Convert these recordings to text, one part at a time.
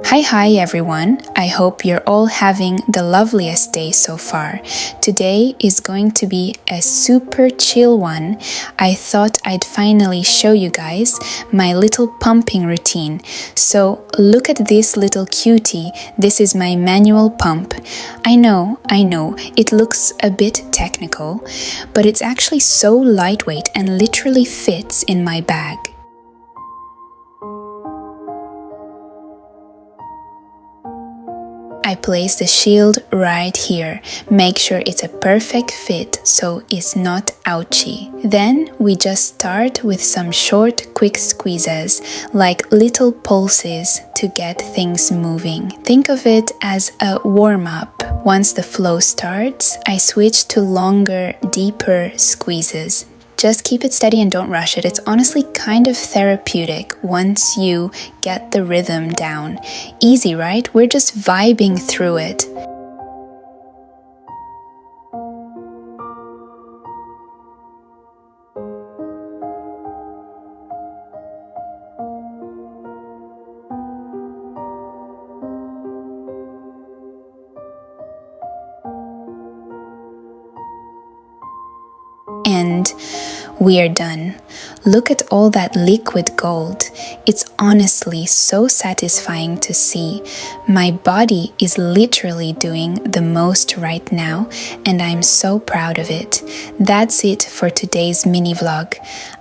Hi everyone, I hope you're all having the loveliest day so far. Today is going to be a super chill one. I thought I'd finally show you guys my little pumping routine. So look at this little cutie, this is my manual pump. I know, it looks a bit technical, but it's actually so lightweight and literally fits in my bag. I place the shield right here. Make sure it's a perfect fit so it's not ouchy. Then we just start with some short, quick squeezes, like little pulses to get things moving. Think of it as a warm-up. Once the flow starts, I switch to longer, deeper squeezes. Just keep it steady and don't rush it. It's honestly kind of therapeutic once you get the rhythm down. Easy, right? We're just vibing through it. And we are done. Look at all that liquid gold. It's honestly so satisfying to see. My body is literally doing the most right now, and I'm so proud of it. That's it for today's mini vlog.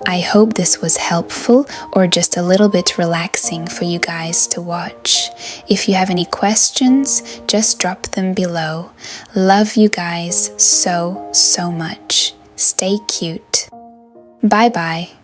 I hope this was helpful or just a little bit relaxing for you guys to watch. If you have any questions, just drop them below. Love you guys so much. Stay cute. Bye bye.